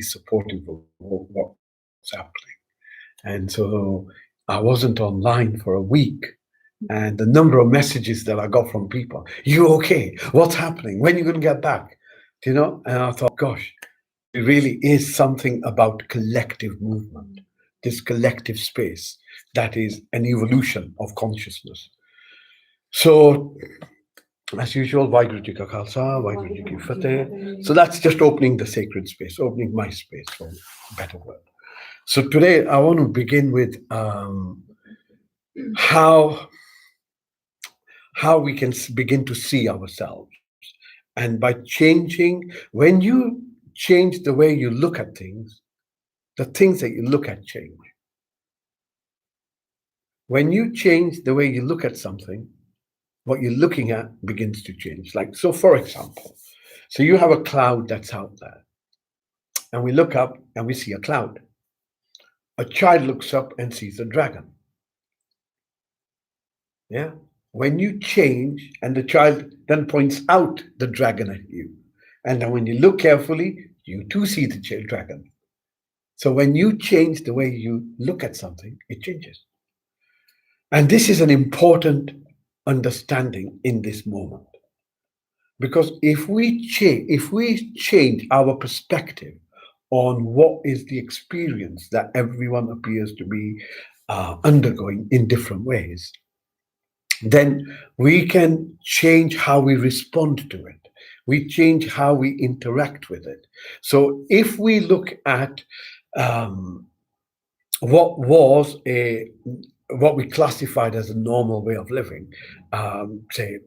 supportive of what's happening. And so I wasn't online for a week. And the number of messages that I got from people, you okay? What's happening? When are you going to get back? Do you know? And I thought, gosh, it really is something about collective movement, this collective space that is an evolution of consciousness. So, as usual, Vaheguru Ji Ka Khalsa, Vaheguru Ji Ki Fateh. So that's just opening the sacred space, opening my space, for a better word. So today I want to begin with how we can begin to see ourselves. And by changing, when you change the way you look at things, the things that you look at change. When you change the way you look at something, what you're looking at begins to change. Like, so for example, so you have a cloud that's out there, and we look up and we see a cloud. A child looks up and sees a dragon. Yeah. When you change, and the child then points out the dragon at you, and then when you look carefully, you too see the dragon. So when you change the way you look at something, it changes. And this is an important understanding in this moment, because if we change our perspective on what is the experience that everyone appears to be undergoing in different ways, then we can change how we respond to it. We change how we interact with it. So if we look at what we classified as a normal way of living, say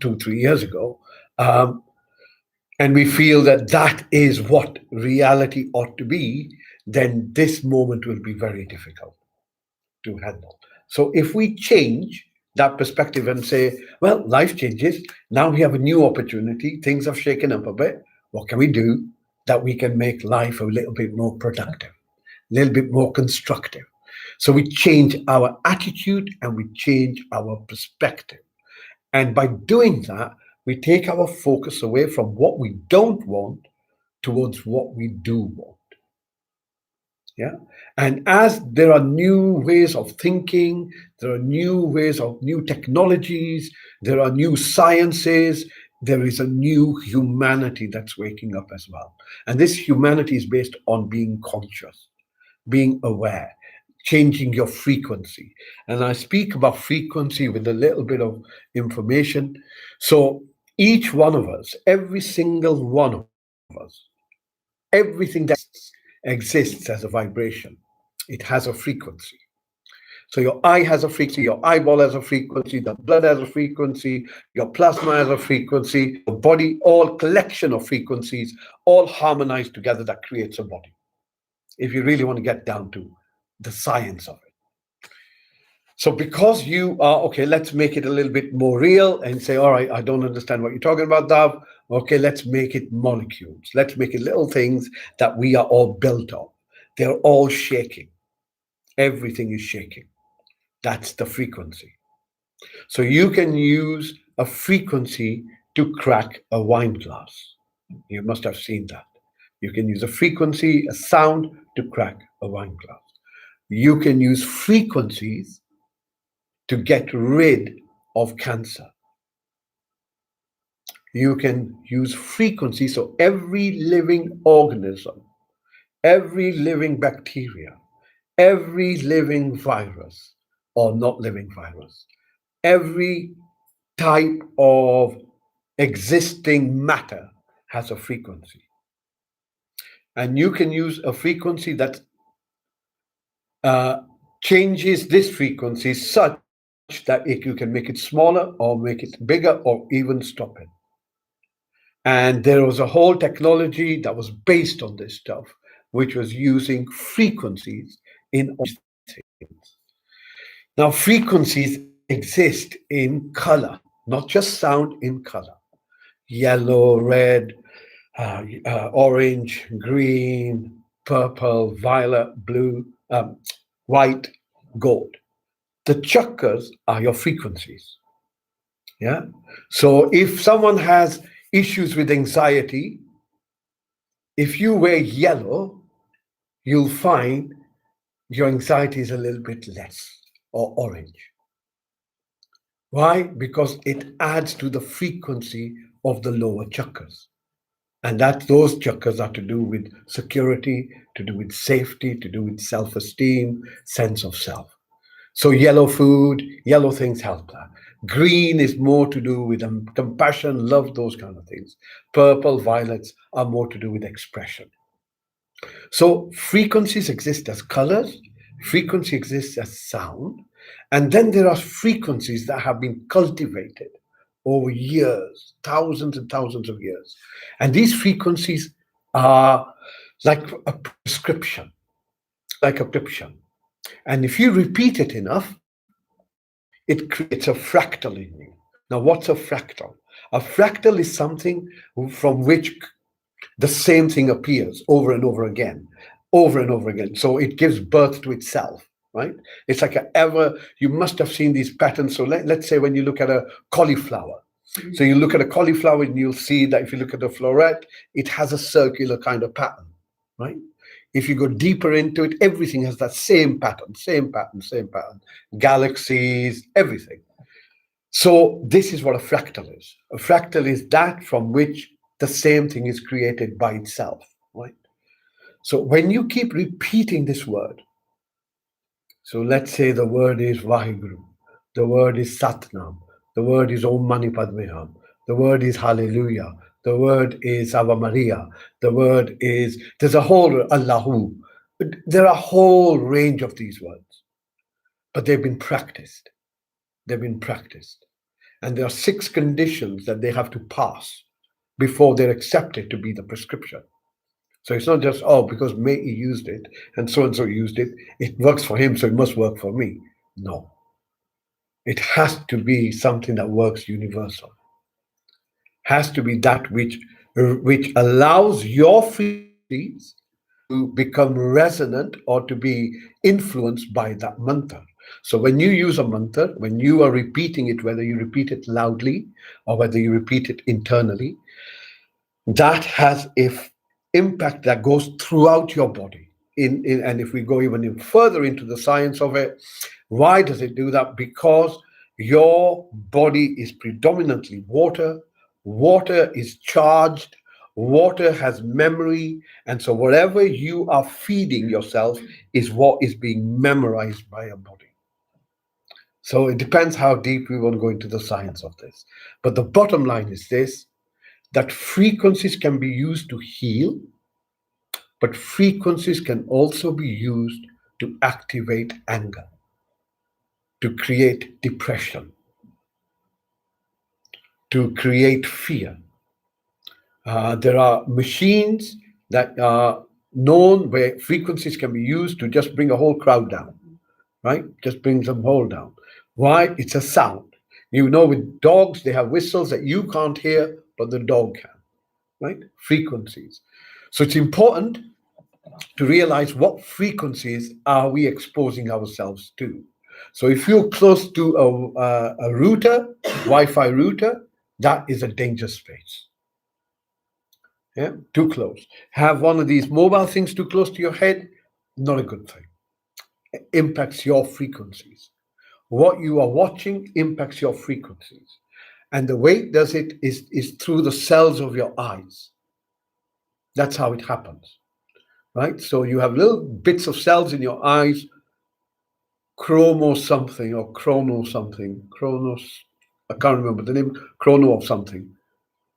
2-3 years ago, and we feel that that is what reality ought to be, then this moment will be very difficult to handle. So if we change that perspective and say, well, life changes, now we have a new opportunity, things have shaken up a bit, what can we do that we can make life a little bit more productive, a little bit more constructive? So we change our attitude and we change our perspective. And by doing that, we take our focus away from what we don't want towards what we do want. Yeah. And as there are new ways of thinking, there are new ways of new technologies, there are new sciences, there is a new humanity that's waking up as well. And this humanity is based on being conscious, being aware, changing your frequency. And I speak about frequency with a little bit of information. So each one of us, every single one of us, everything that exists as a vibration. It has a frequency. So your eye has a frequency, your eyeball has a frequency, the blood has a frequency, your plasma has a frequency, your body, all collection of frequencies, all harmonized together, that creates a body. If you really want to get down to the science of it. So because you are, okay, let's make it a little bit more real and say, all right, I don't understand what you're talking about, Dav. Okay, let's make it molecules. Let's make it little things that we are all built of. They're all shaking. Everything is shaking. That's the frequency. So you can use a frequency to crack a wine glass. You must have seen that. You can use a frequency, a sound to crack a wine glass. You can use frequencies to get rid of cancer. You can use frequency, so every living organism, every living bacteria, every living virus or not living virus, every type of existing matter has a frequency. And you can use a frequency that changes this frequency such that you can make it smaller or make it bigger or even stop it. And there was a whole technology that was based on this stuff, which was using frequencies in all things. Now, frequencies exist in color, not just sound, in color. Yellow, red, orange, green, purple, violet, blue, white, gold. The chakras are your frequencies. Yeah. So if someone has issues with anxiety, If you wear yellow, you'll find your anxiety is a little bit less, or orange. Why? Because it adds to the frequency of the lower chakras. And that those chakras are to do with security, to do with safety, to do with self-esteem, sense of self. So yellow food, yellow things help that. Green is more to do with compassion, love, those kind of things. Purple, violets are more to do with expression. So frequencies exist as colors, frequency exists as sound, and then there are frequencies that have been cultivated over years, thousands and thousands of years. And these frequencies are like a prescription, like a prescription. And if you repeat it enough, it creates a fractal in you. Now, what's a fractal? A fractal is something from which the same thing appears over and over again, over and over again. So it gives birth to itself, right? It's like a ever, you must have seen these patterns. So let's say when you look at a cauliflower, so you look at a cauliflower and you'll see that if you look at the floret, it has a circular kind of pattern, right? If you go deeper into it, everything has that same pattern, same pattern, same pattern. Galaxies, everything. So this is what a fractal is. A fractal is that from which the same thing is created by itself, right? So when you keep repeating this word, so let's say the word is Vaheguru, the word is Satnam, the word is Om Mani Padme Hum, the word is Hallelujah, the word is Ave Maria, the word is, there's a whole Allahu. There are a whole range of these words, but they've been practiced. They've been practiced. And there are 6 conditions that they have to pass before they're accepted to be the prescription. So it's not just, oh, because May used it and so used it, it works for him, so it must work for me. No. It has to be something that works universal. Has to be that which allows your frequencies to become resonant or to be influenced by that mantra. So when you use a mantra, when you are repeating it, whether you repeat it loudly or whether you repeat it internally, that has an impact that goes throughout your body. And if we go even further into the science of it, why does it do that? Because your body is predominantly water. Water is charged. Water has memory. And so whatever you are feeding yourself is what is being memorized by your body. So it depends how deep we want to go into the science of this. But the bottom line is this, that frequencies can be used to heal, but frequencies can also be used to activate anger, to create depression, to create fear. There are machines that are known where frequencies can be used to just bring a whole crowd down, right? Just bring them whole down. Why? It's a sound. You know, with dogs, they have whistles that you can't hear, but the dog can, right? Frequencies. So it's important to realize what frequencies are we exposing ourselves to. So if you're close to a router, Wi-Fi router, that is a danger space. Yeah, too close. Have one of these mobile things too close to your head, not a good thing. It impacts your frequencies. What you are watching impacts your frequencies. And the way it does it is through the cells of your eyes. That's how it happens, right? So you have little bits of cells in your eyes, chromo something or chrono something, chronos, I can't remember the name, chrono of something,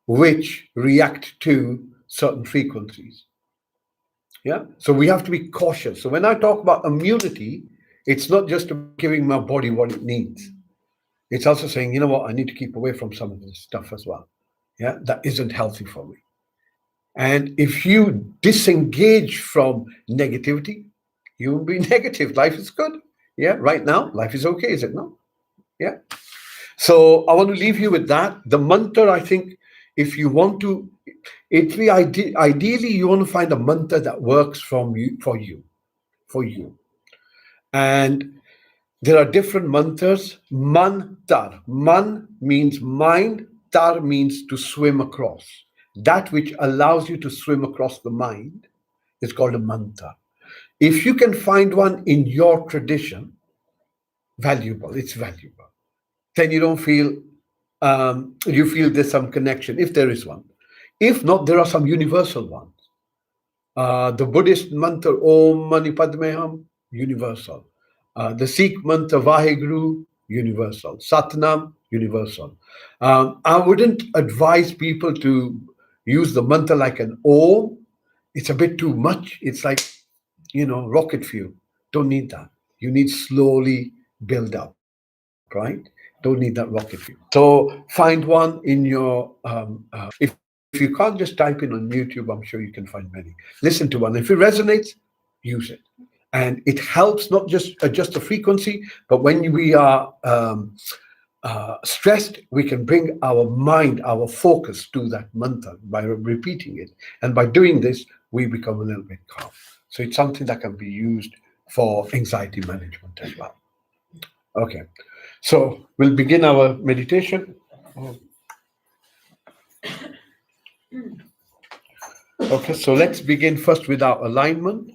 which react to certain frequencies. Yeah. So we have to be cautious. So when I talk about immunity, it's not just giving my body what it needs. It's also saying, you know what, I need to keep away from some of this stuff as well. Yeah, that isn't healthy for me. And if you disengage from negativity, you will be negative. Life is good. Yeah, right now, life is okay, is it not? Yeah. So I want to leave you with that. The mantra, I think, if you want to, ideally, you want to find a mantra that works for you. And there are different mantras. Man tar. Man means mind. Tar means to swim across. that which allows you to swim across the mind, is called a mantra. If you can find one in your tradition, valuable, it's valuable. Then you don't feel, you feel there's some connection, if there is one. If not, there are some universal ones. The Buddhist mantra Om Mani Padme Hum, universal. The Sikh mantra Vaheguru, universal. Satnam, universal. I wouldn't advise people to use the mantra like an Om. It's a bit too much. It's like, rocket fuel. Don't need that. You need slowly build up, right? Don't need that rocket fuel. So find one in your, if you can't just type in on YouTube, I'm sure you can find many. Listen to one. If it resonates, use it. And it helps not just adjust the frequency, but when we are stressed, we can bring our mind, our focus to that mantra by repeating it. And by doing this, we become a little bit calm. So it's something that can be used for anxiety management as well. Okay. So we'll begin our meditation. Okay, so let's begin first with our alignment.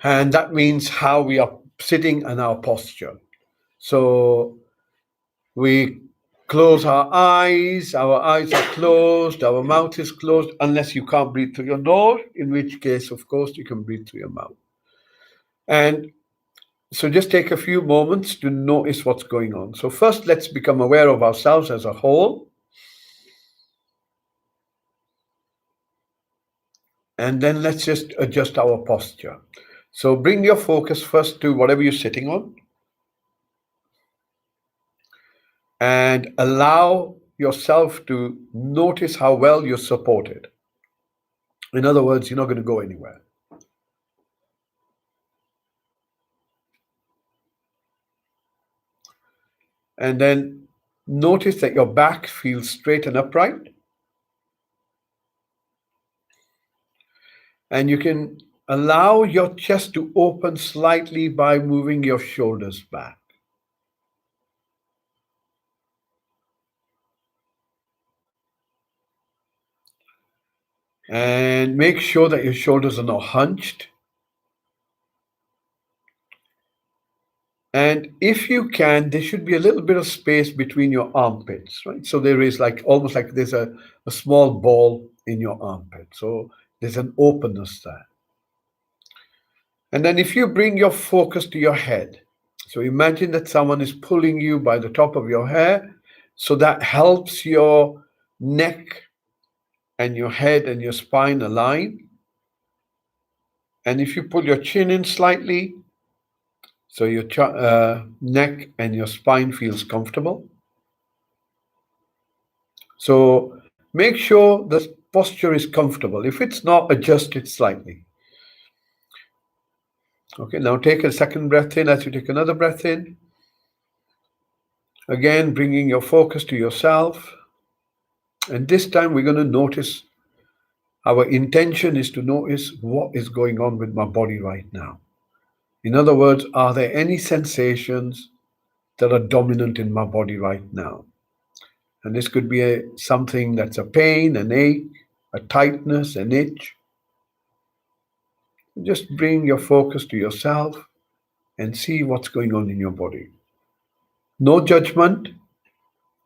And that means how we are sitting and our posture. So we close our eyes are closed, our mouth is closed, unless you can't breathe through your nose, in which case, of course, you can breathe through your mouth. And so just take a few moments to notice what's going on. So first, let's become aware of ourselves as a whole. And then let's just adjust our posture. So bring your focus first to whatever you're sitting on and allow yourself to notice how well you're supported. In other words, you're not going to go anywhere. And then notice that your back feels straight and upright. And you can allow your chest to open slightly by moving your shoulders back. And make sure that your shoulders are not hunched. And if you can, there should be a little bit of space between your armpits, right? So there is almost like there's a small ball in your armpit. So there's an openness there. And then if you bring your focus to your head, so imagine that someone is pulling you by the top of your hair. So that helps your neck and your head and your spine align. And if you pull your chin in slightly, so your neck and your spine feels comfortable. So make sure the posture is comfortable. If it's not, adjust it slightly. Okay, now take a second breath in as you take another breath in. Again, bringing your focus to yourself. And this time we're going to notice, our intention is to notice what is going on with my body right now. In other words, are there any sensations that are dominant in my body right now? And this could be something that's a pain, an ache, a tightness, an itch. Just bring your focus to yourself and see what's going on in your body. No judgment,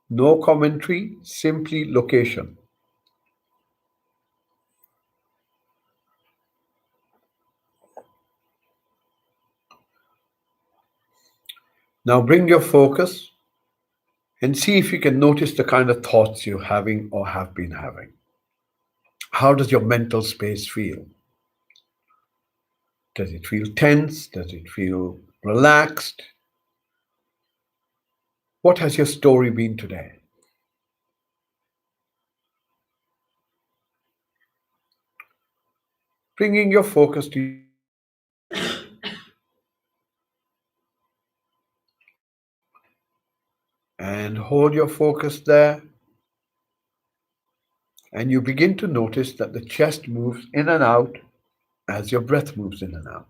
no commentary, simply location. Now bring your focus and see if you can notice the kind of thoughts you're having or have been having. How does your mental space feel? Does it feel tense? Does it feel relaxed? What has your story been today? Bringing your focus to and hold your focus there. And you begin to notice that the chest moves in and out as your breath moves in and out.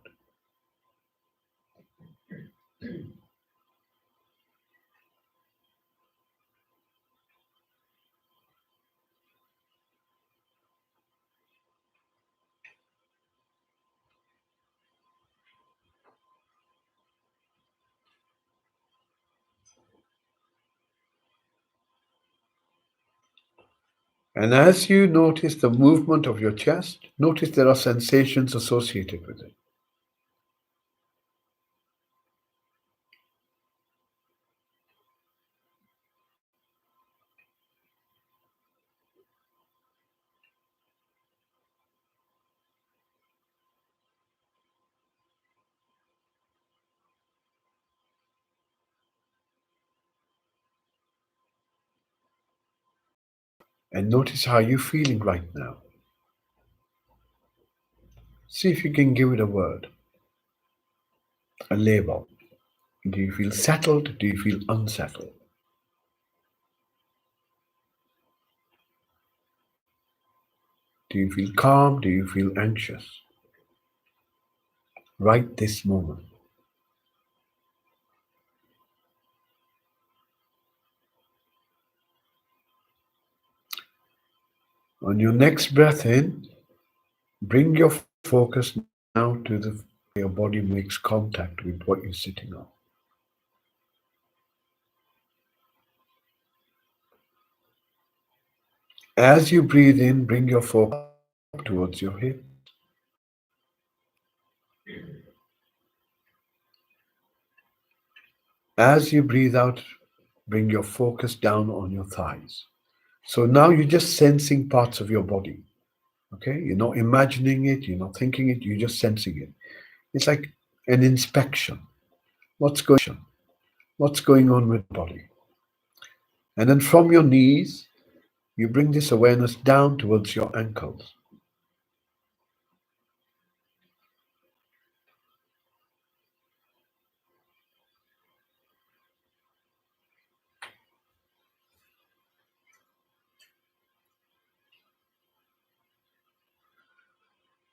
And as you notice the movement of your chest, notice there are sensations associated with it. And notice how you're feeling right now. See if you can give it a word, a label. Do you feel settled? Do you feel unsettled? Do you feel calm? Do you feel anxious? Right this moment. On your next breath in, bring your focus now to the your body makes contact with what you're sitting on. As you breathe in, bring your focus up towards your hips. As you breathe out, bring your focus down on your thighs. So now you're just sensing parts of your body. Okay? You're not imagining it, you're not thinking it, you're just sensing it. It's like an inspection. What's going on with the body? And then from your knees, you bring this awareness down towards your ankles.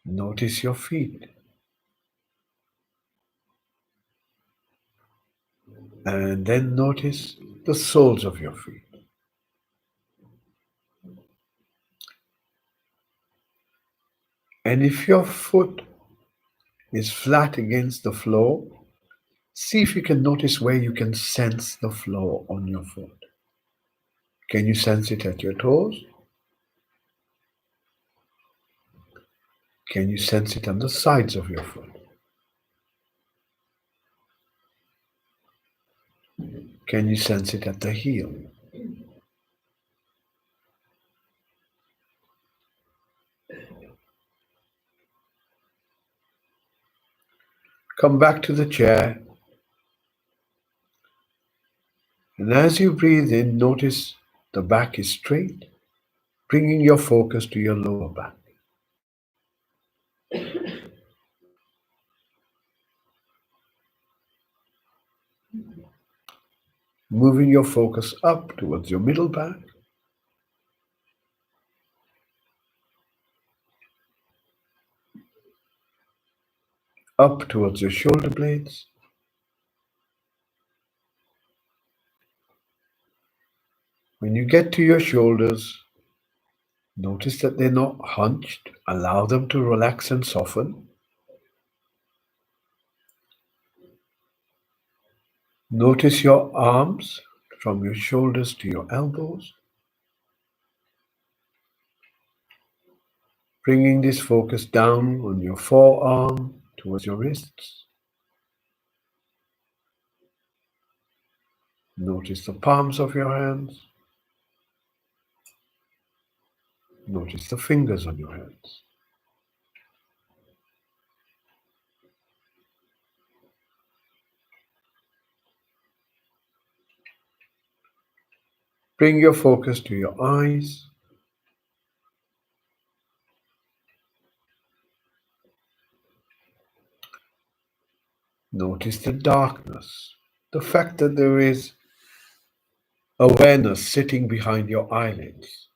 Notice your feet. And then notice the soles of your feet. And if your foot is flat against the floor, see if you can notice where you can sense the floor on your foot. Can you sense it at your toes? Can you sense it on the sides of your foot? Can you sense it at the heel? Come back to the chair, and as you breathe in, notice the back is straight, bringing your focus to your lower back. Moving your focus up towards your middle back, up towards your shoulder blades. When you get to your shoulders, notice that they're not hunched. Allow them to relax and soften. Notice your arms from your shoulders to your elbows. Bringing this focus down on your forearm towards your wrists. Notice the palms of your hands. Notice the fingers on your hands. Bring your focus to your eyes. Notice the darkness, the fact that there is awareness sitting behind your eyelids.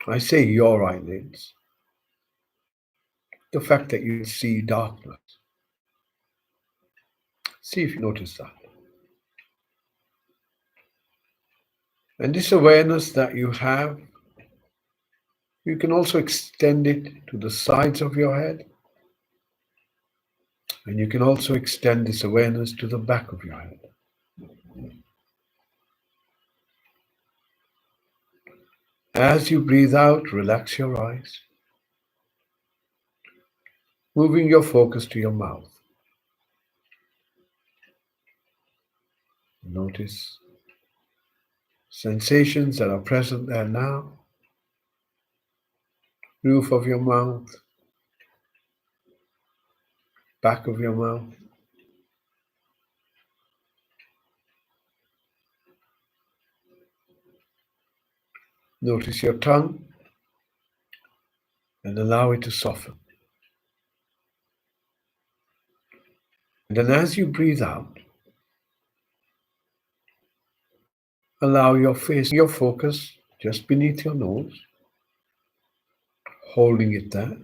I say your eyelids, the fact that you see darkness. See if you notice that. And this awareness that you have, you can also extend it to the sides of your head. And you can also extend this awareness to the back of your head. As you breathe out, relax your eyes, moving your focus to your mouth. Notice sensations that are present there now. Roof of your mouth, back of your mouth. Notice your tongue and allow it to soften. And then as you breathe out, allow your focus just beneath your nose, holding it there.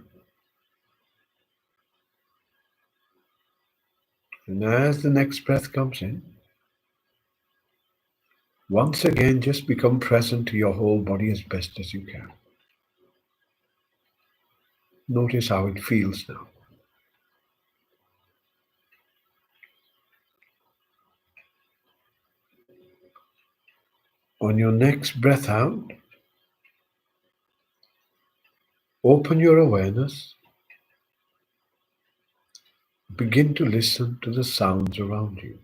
And as the next breath comes in, once again, just become present to your whole body as best as you can. Notice how it feels now. On your next breath out, open your awareness. Begin to listen to the sounds around you.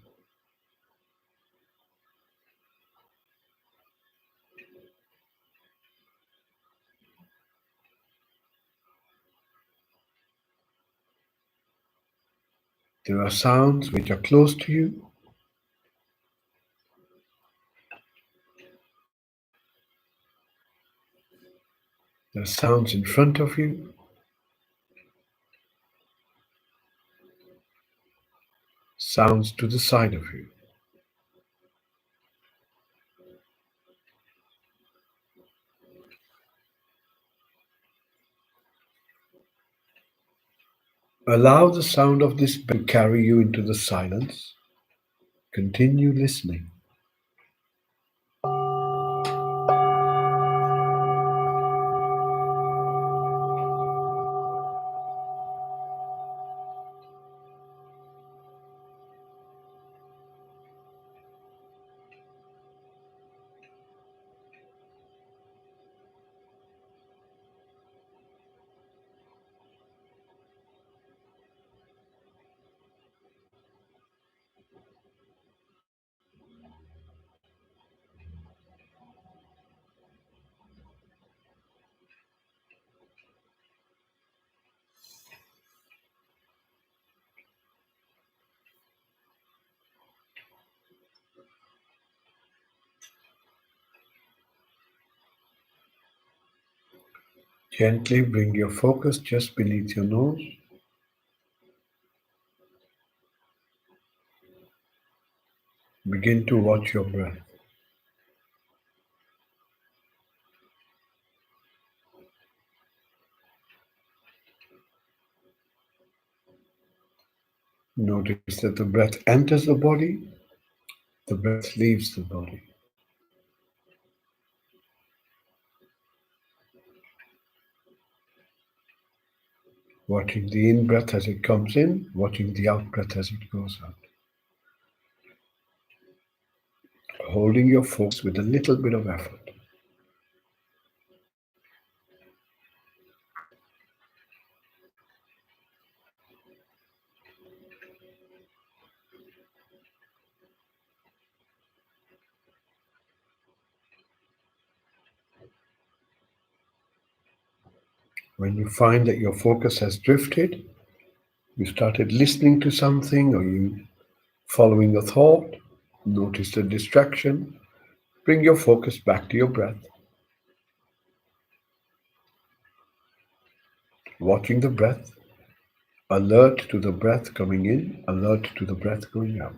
There are sounds which are close to you. There are sounds in front of you. Sounds to the side of you. Allow the sound of this to carry you into the silence. Continue listening. Gently bring your focus just beneath your nose. Begin to watch your breath. Notice that the breath enters the body, the breath leaves the body. Watching the in-breath as it comes in, watching the out-breath as it goes out. Holding your focus with a little bit of effort. When you find that your focus has drifted, you started listening to something or you following a thought, notice the distraction, bring your focus back to your breath. Watching the breath, alert to the breath coming in, alert to the breath going out.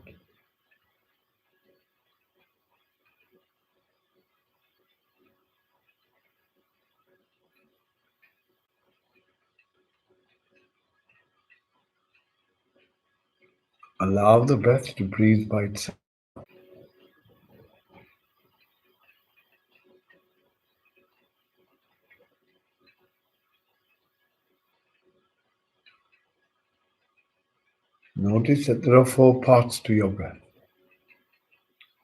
Allow the breath to breathe by itself. Notice that there are four parts to your breath.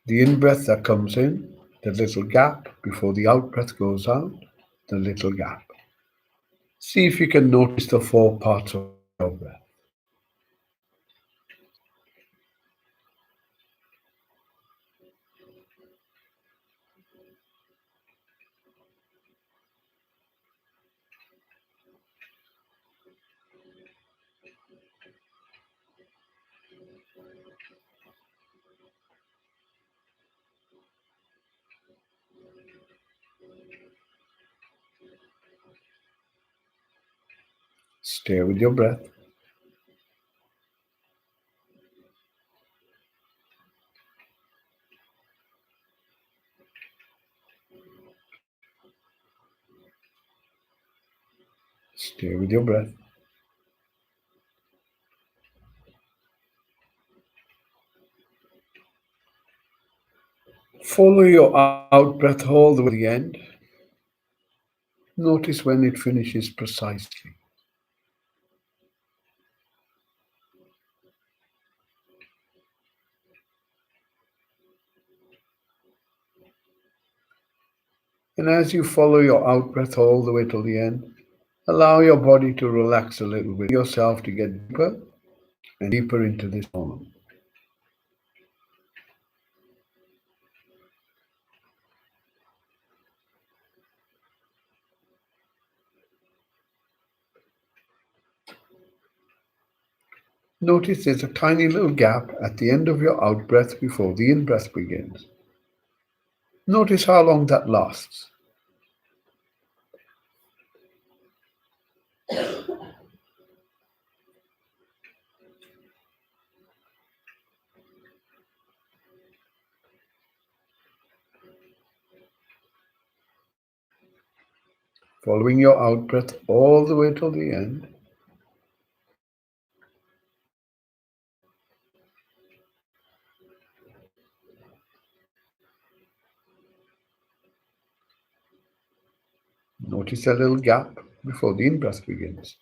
The in-breath that comes in, The little gap before the out breath goes out, the little gap. See if you can notice the four parts of your breath. Stay with your breath. Stay with your breath. Follow your out breath all the way to the end. Notice when it finishes precisely. And as you follow your out breath all the way till the end, allow your body to relax a little bit. Yourself to get deeper and deeper into this moment. Notice there's a tiny little gap at the end of your out breath before the in breath begins. Notice how long that lasts. Following your out breath all the way till the end, notice a little gap before the in breath begins,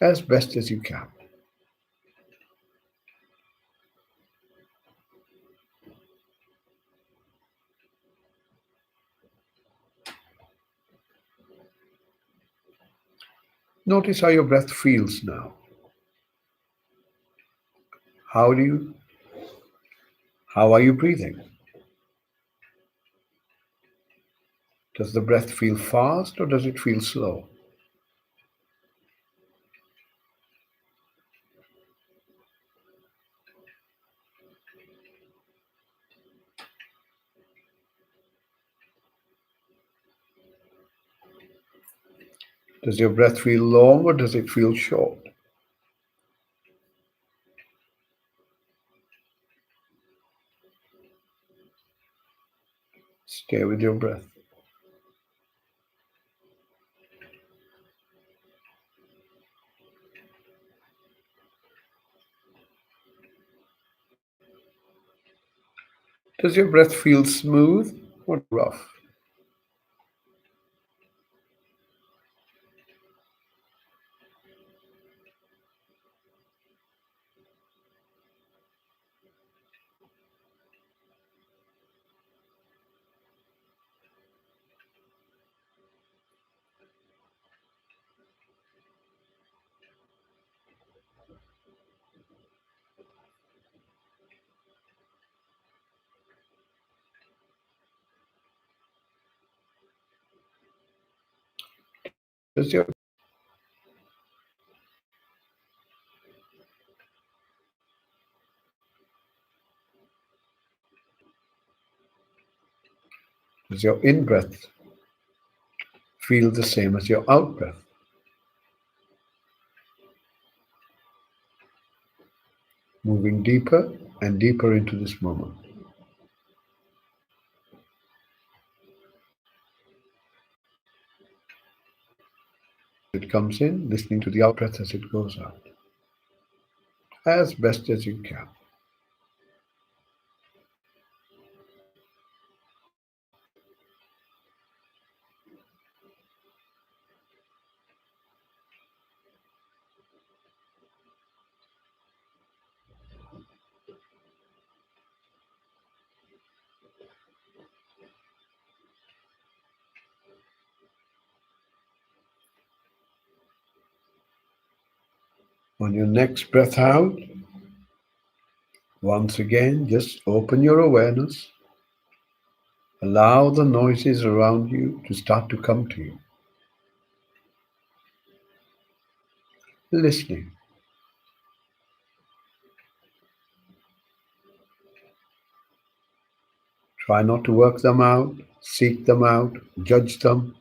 as best as you can. Notice how your breath feels now. How do you How are you breathing? Does the breath feel fast or does it feel slow? Does your breath feel long or does it feel short? Stay with your breath. Does your breath feel smooth or rough? Does your Does your in breath feel the same as your out breath? Moving deeper and deeper into this moment. It comes in, listening to the out breath as it goes out, as best as you can. On your next breath out, once again, just open your awareness. Allow the noises around you to start to come to you. Listening. Try not to work them out, seek them out, judge them.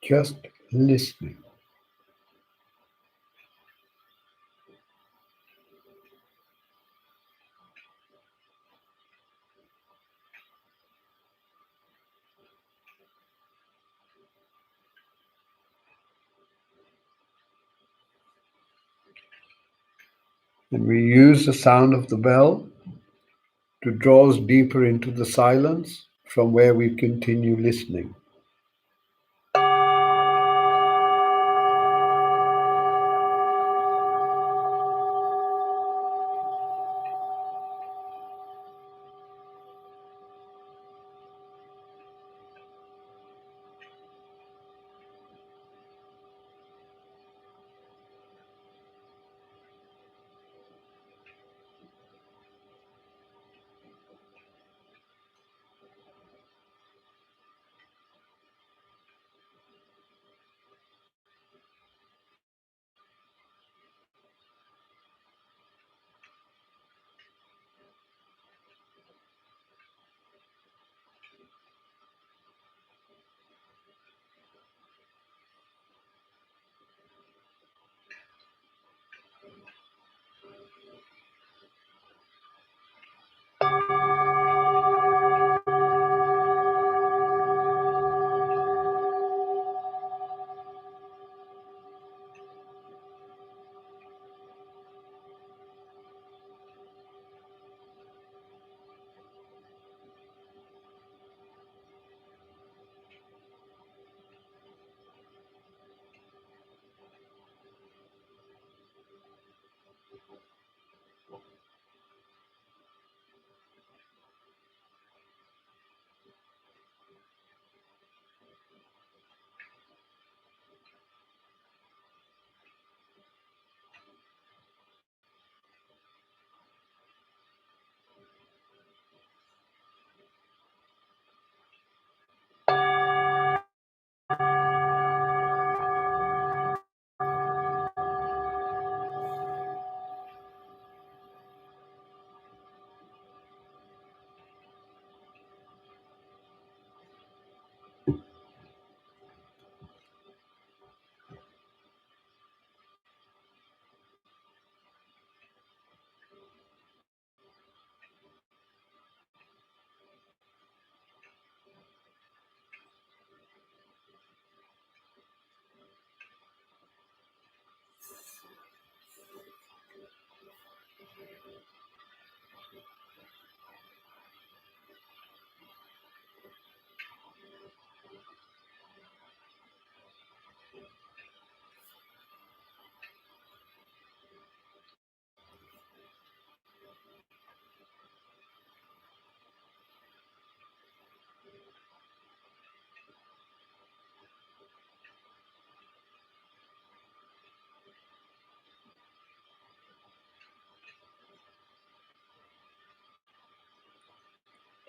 Just listening. And we use the sound of the bell to draw us deeper into the silence from where we continue listening.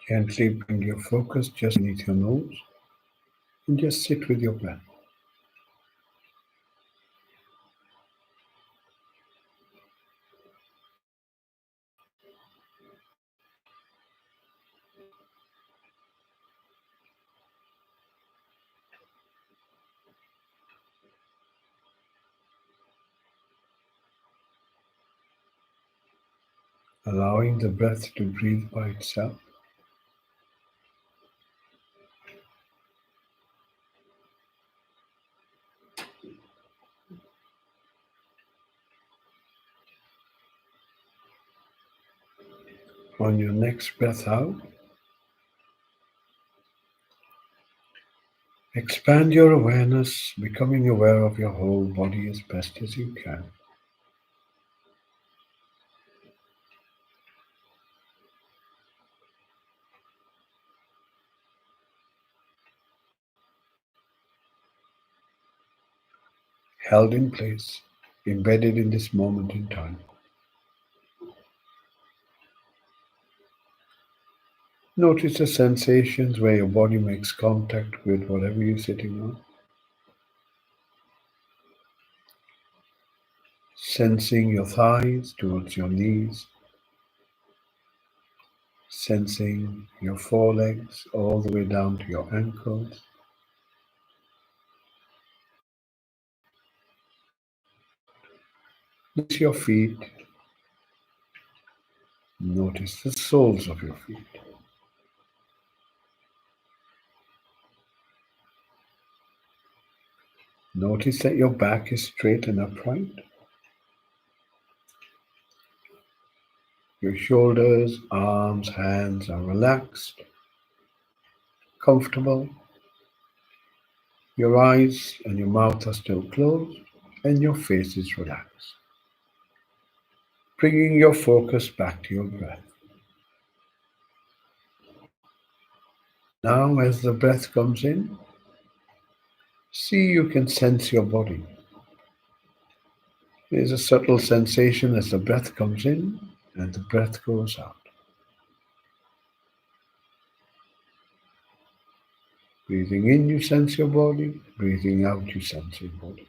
Gently bring your focus just beneath your nose and just sit with your breath. Allowing the breath to breathe by itself. On your next breath out, expand your awareness, becoming aware of your whole body as best as you can. Held in place embedded in this moment in time. Notice the sensations where your body makes contact with whatever you're sitting on. Sensing your thighs towards your knees, sensing your forelegs all the way down to your ankles. Notice your feet. Notice the soles of your feet. Notice that your back is straight and upright. Your shoulders, arms, hands are relaxed, comfortable. Your eyes and your mouth are still closed, and your face is relaxed. Bringing your focus back to your breath. Now, as the breath comes in, see you can sense your body. There's a subtle sensation as the breath comes in and the breath goes out. Breathing in, you sense your body. Breathing out, you sense your body.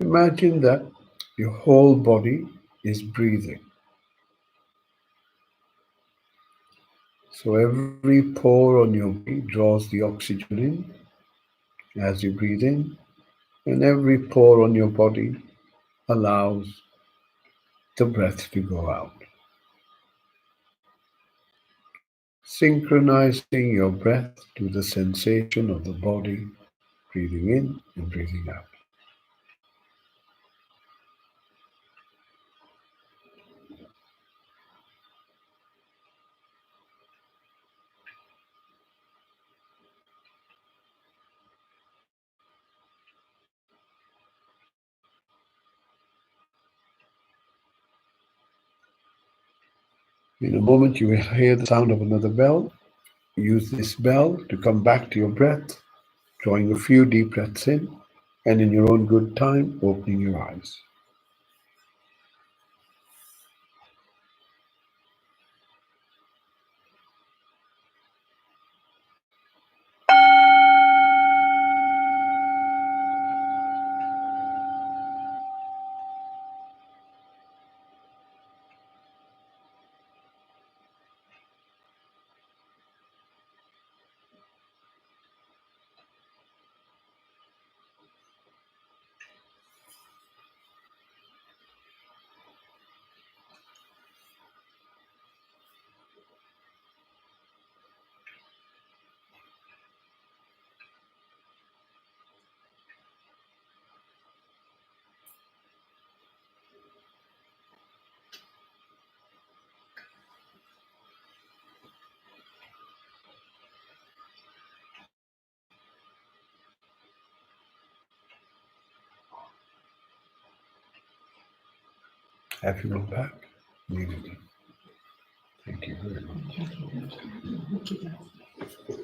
Imagine that your whole body is breathing. So every pore on your body draws the oxygen in as you breathe in, and every pore on your body allows the breath to go out. Synchronizing your breath to the sensation of the body, breathing in and breathing out. In a moment, you will hear the sound of another bell. Use this bell to come back to your breath, drawing a few deep breaths in, and in your own good time, opening your eyes. Have you gone back? Leave it. Thank you very much.